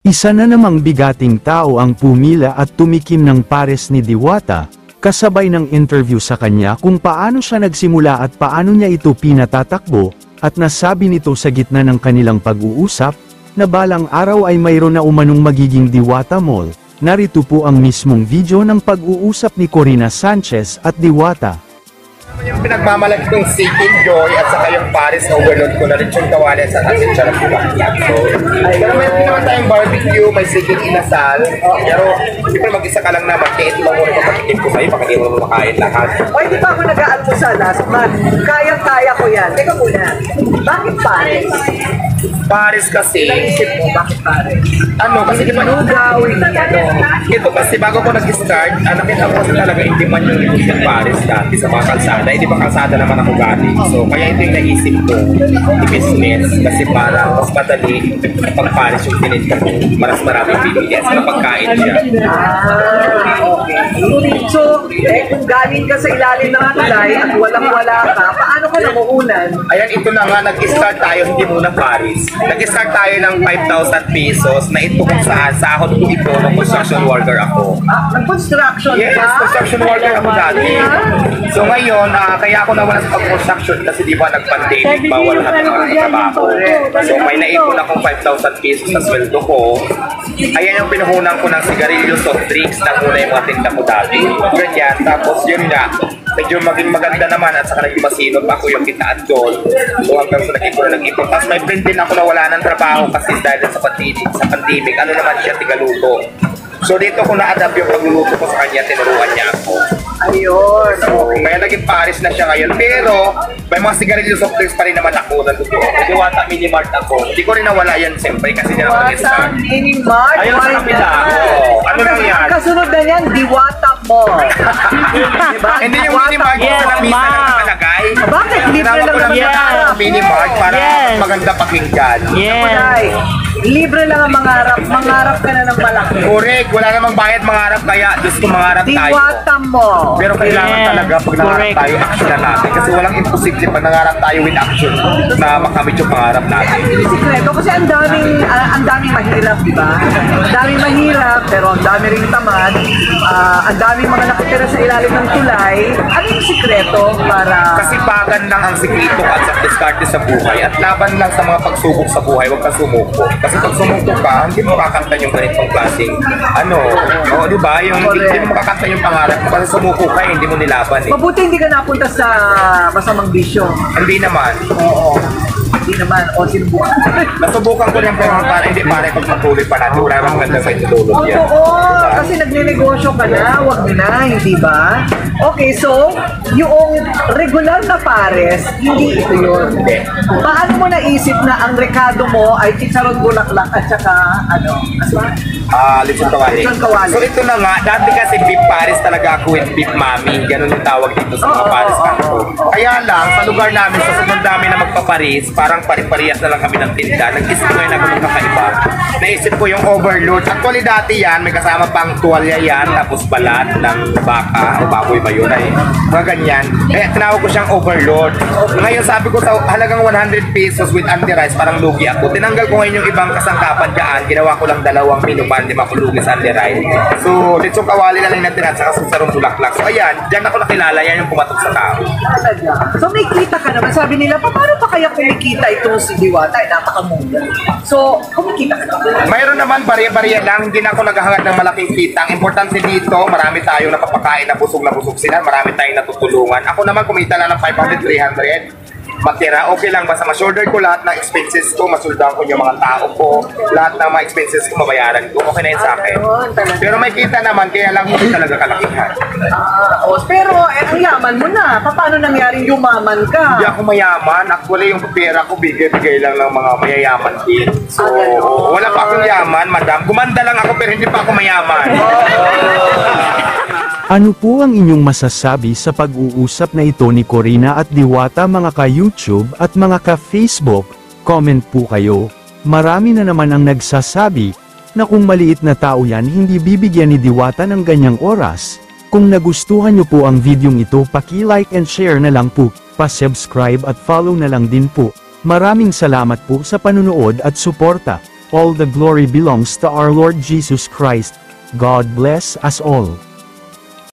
Isa na namang bigating tao ang pumila at tumikim ng pares ni Diwata, kasabay ng interview sa kanya kung paano siya nagsimula at paano niya ito pinatatakbo, at nasabi nito sa gitna ng kanilang pag-uusap, na balang araw ay mayroon na umanong magiging Diwata Mall. Narito po ang mismong video ng pag-uusap ni Corina Sanchez at Diwata. Yung pinagmamalaki kong Seeking Joy at saka yung Paris Overload ko na rin yung kawali sa atin siya ng Bulaklak. So, pero may naman tayong barbecue, may Seeking Inasal. Pero, siyempre mag-isa ka lang naman, kaya ito lang muna kapatikin ko sa'yo, baka di mo makain lahat. O, hindi pa ako nag-aalmusal last month. Kayang-kaya ko yan. Teka muna, bakit Paris? Paris kasi, Naisip mo, bakit Paris? ano, kasi di ba Lugaw, ito kasi bago ko nag-start, nakita ko kasi talaga hindi man yung sa Paris dati sa mga kalsada. Hindi ba kalsada naman ako galing. So, kaya ito yung naisip ko, i-business. Kasi para mas madali pag Paris yung tininda ko, maras maraming bibili at saka pagkain siya. Okay. So, kung galing ka sa ilalim ng tulay at walang-wala ka, paano ka namuunan? Ayan, ito na nga, nag-start tayo, hindi muna Paris. Nag-start tayo ng 5,000 pesos na ito kung saan sahod ko ito ng construction worker ako. Nag-construction Yes, ka? construction worker ako dati. So ngayon, kaya ako nawala sa pag-construction kasi di ba nag-pandemic, bawal lahat ng mga trabaho. So may naipon akong 5,000 pesos sa sweldo ko. Ayan yung pinuhunan ko ng sigarilyo, soft drinks, na muna yung mga tinda ko dati. Ganyan, tapos yun nga, medyo maging maganda naman at saka naging masinod ako yung kitaan doon. So hanggang sa nag-ipon. Tapos may friend din ako na wala ng trabaho kasi dahil sa pandemic, ano naman siya, tigaluto. So dito ko na-adapt yung pagluluto ko sa kanya, tinuruan niya ako. Ayun, okay. Kaya naging Paris na siya ngayon. Pero may mga sigarilyo soft drinks pa rin naman ako. Nandito ako. Diwata Mini Mart ako. Hindi ko rin nawala yan siyempre kasi hindi naman nag-start. Diwata Mini Mart? Ayun sa kapila. Ano lang yan? Kasunod na yan, Diwata Mall. Diba? Hindi yung Mini Mart Yes, sa lamisa ma. lang nakalagay. Bakit? Libre Tinawag ko lang lang yan. yung Mini Mart para Yes. maganda pakinggan. Yes. Ay, libre lang ang mangarap. Mangarap ka na ng malaki. Correct. Wala namang bayad mangarap kaya Diyos ko mangarap tayo. Diwata Mall. Pero kailangan Yes, talaga pag nangarap correct. tayo, action na natin. Kasi walang imposible pag nangarap tayo with action na makamit yung pangarap natin. Sikreto kasi ang daming mahirap, di ba? Ang daming mahirap, pero ang dami ring tamad. Ang daming mga nakatira sa ilalim ng tulay. Ano yung sikreto para... Kasipagan lang ang sikreto at sa diskarte sa buhay at laban lang sa mga pagsubok sa buhay, huwag kang sumuko. Kasi pag sumuko ka, hindi mo makakanta yung ganitong klaseng di ba? Hindi mo makakanta yung pangarap mo kasi sumuko ka, hindi mo nilaban eh. Mabuti hindi ka napunta sa masamang bisyo. Hindi naman. Oo. Hindi naman. O sinubukan. Nasubukan ko lang pero hindi pare kung patuloy pa natin. Wala namang ganda sa itutulog yan. Oo, kasi nagne-negosyo ka na, wag na, hindi ba? Okay, so, yung regular na pares, hindi ito yun. Hindi. Paano mo naisip na ang rekado mo ay chicharon bulaklak at saka, Lechon kawali. Lechon kawali. So ito na nga, dati kasi beef pares talaga ako with beef mami. Ganun yung tawag dito sa mga pares kanto. Kaya lang, sa lugar namin, sa sobrang dami na magpaparis, parang pari-parehas na lang kami ng tinda. Nag-isip ngayon ako ng kakaiba. Naisip ko yung overload. Actually dati yan, may kasama pang tuwalya yan, tapos balat ng baka o baboy ba yun ay mga ganyan. Eh, tinawag ko siyang overload. Ngayon sabi ko sa halagang 100 pesos with anti-rice, parang lugi ako. Tinanggal ko ngayon yung ibang kasangkapan dyan. Ginawa ko lang 2 menu pan, 5 makulugi sa anti-rice. So, lechon kawali lang yung natira sa sarong bulaklak. So, ayan, dyan ako nakilala. Yan yung pumatok sa tao. So may kita ka naman. Sabi nila, paano pa kaya kumikita itong si Diwata? Ay, napakamuga. So, kumikita ka naman. Mayroon naman, bariya-bariya lang. Hindi na ako naghahangad ng malaking kita. Ang importante dito, marami tayong napapakain na busog sila. Marami tayong natutulungan. Ako naman, kumita lang ng 500, 300. Matira, okay lang. Basta ma-shoulder ko lahat ng expenses ko. Masuldahan ko yung mga tao ko. Lahat ng mga expenses ko, mabayaran ko. Okay na yun sa akin. Pero may kita naman, kaya lang hindi talaga kalakihan. Pero, ang yaman mo na. Paano nangyaring yumaman ka? Hindi ako mayaman. Actually, yung pera ko, bigay-bigay lang ng mga mayayaman din. So, wala pa akong yaman, madam. Gumanda lang ako, pero hindi pa ako mayaman. Ano po ang inyong masasabi sa pag-uusap na ito ni Corina at Diwata mga ka-YouTube at mga ka-Facebook? Comment po kayo. Marami na naman ang nagsasabi na kung maliit na tao yan hindi bibigyan ni Diwata ng ganyang oras. Kung nagustuhan nyo po ang videong ito, paki-like and share na lang po, pa-subscribe at follow na lang din po. Maraming salamat po sa panunood at suporta. All the glory belongs to our Lord Jesus Christ. God bless us all.